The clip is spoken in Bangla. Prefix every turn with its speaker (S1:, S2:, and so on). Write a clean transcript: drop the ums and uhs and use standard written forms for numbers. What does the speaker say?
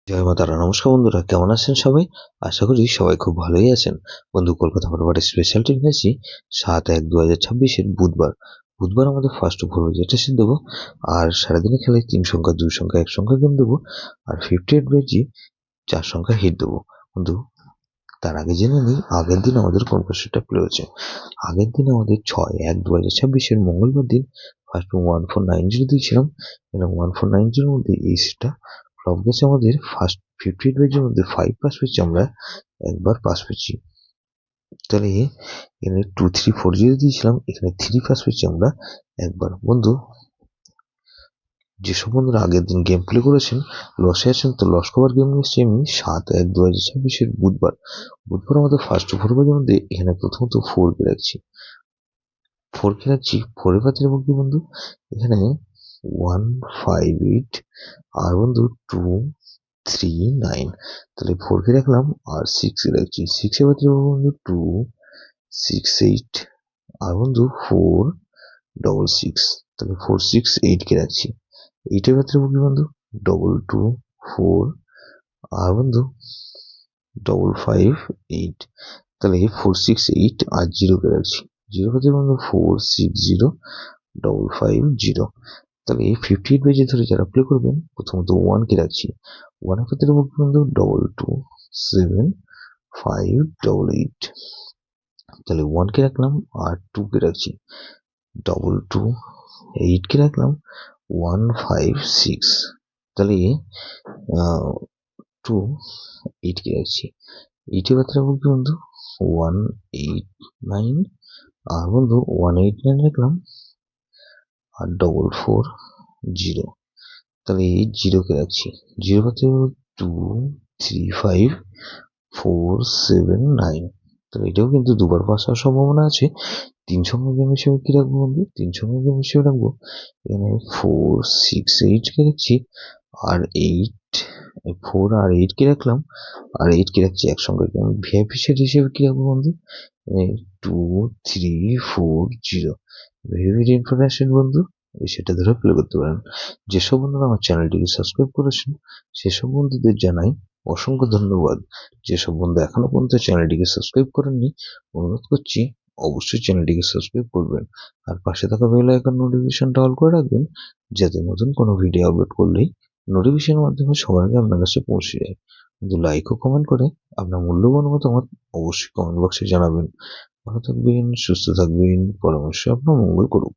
S1: জয় মা তারা। নমস্কার বন্ধুরা, কেমন আছেন সবাই? আশা করি সবাই খুব ভালোই আছেন। বন্ধু, কলকাতা ফটোফারের স্পেশাল টিম পেয়েছি 7/1/2026 বুধবার আমাদের ফার্স্ট ওভার যেটা সিদ্ধ দেবো। আর সারাদিনে খেলে 3 সংখ্যা, 2 সংখ্যা, 1 সংখ্যা গেম দেবো। আর 58 বেজি 4 সংখ্যা হিট দেবো। বন্ধু, তার আগে জেনে নিই আগের দিন আমাদের কোন কোশ্চেনটা প্লে হচ্ছে। আগের দিন আমাদের 6/1/2026 মঙ্গলবার দিন ফার্স্ট 1490 দিয়েছিলাম এবং 1490 মধ্যে এই সেটটা ফ্লপ গেছে আমাদের ফার্স্ট 58 পেজের মধ্যে 5 পাস পেয়েছি আমরা, একবার পাস পেয়েছি। তাহলে এখানে 2340 দিয়েছিলাম, এখানে 3 পাস পেয়েছি আমরা একবার। বন্ধু, যেসব বন্ধুরা আগের দিন গেম প্লে করেছেন লসে আছেন, তো লস কভার গেম নিয়ে এসছি আমি 7/1/2026 বুধবার আমাদের ফার্স্ট ওভার বাজের মধ্যে এখানে প্রথমত 4 কে রাখছি। 4 কে রাখছি, 4 এর পাত্রের মধ্যে বন্ধু এখানে 158 আর বন্ধু 239, তাহলে 4 কে রাখলাম আর 6 কে রাখছি। 6 এর পাত্রের বন্ধু 268 আর বন্ধু 466, তাহলে 468 কে রাখছি। 8 এর পাত্রের বন্ধু 224 আর বন্ধু 558, তাহলে 468 আর 0 কে রাখছি। 0 পাত্রের বন্ধু 460550, তাহলে 58 পেজে ধরে যারা প্লে করবেন প্রথমত 1 কে রাখছি। 1 এর ক্ষেত্রে বন্ধু 2275888, তাহলে 1 কে রাখলাম আর 2 কে রাখছি। 228 কে রাখলাম 156, তাহলে 28 কে রাখছি। 8 এর ক্ষেত্রে বন্ধু 189 আর বন্ধু 189 রাখলাম আর 440, তাহলে এই 0 কে রাখছি। 0 পাতে 235479, তাহলে এটাও কিন্তু দুবার পাস হওয়ার সম্ভাবনা আছে। 3 সংখ্যা গেম হিসেবে কি রাখবো বন্ধু? 3 সংখ্যা গেম হিসেবে রাখবো এখানে 468 কে রাখছি আর 4 আর 8 কে রাখলাম আর 8 কে রাখছি এক সংখ্যা গেম। ভিআইপি সেট হিসেবে কি রাখবো বন্ধু? 2340, ভেরি ভেরি ইম্পর্টেন্ট বন্ধু, সেটা ধরে প্লে করতে পারেন। যেসব বন্ধুরা আমার চ্যানেলটিকে সাবস্ক্রাইব করেছেন সেসব বন্ধুদের জানাই অসংখ্য ধন্যবাদ। যেসব বন্ধু এখনো পর্যন্ত চ্যানেলটিকে সাবস্ক্রাইব করেননি, অনুরোধ করছি অবশ্যই চ্যানেলটিকে সাবস্ক্রাইব করবেন আর পাশে থাকা বেল আইকন নোটিফিকেশনটা অল করে রাখবেন, যাতে নতুন কোনো ভিডিও আপলোড করলেই নোটিফিকেশনের মাধ্যমে সবার আগে আপনার কাছে পৌঁছে যায়। কিন্তু লাইক ও কমেন্ট করে আপনার মূল্যবান মতামত অবশ্যই কমেন্ট বক্সে জানাবেন। ভালো থাকবেন, সুস্থ থাকবেন, পরামর্শ আপনার মঙ্গল করুক।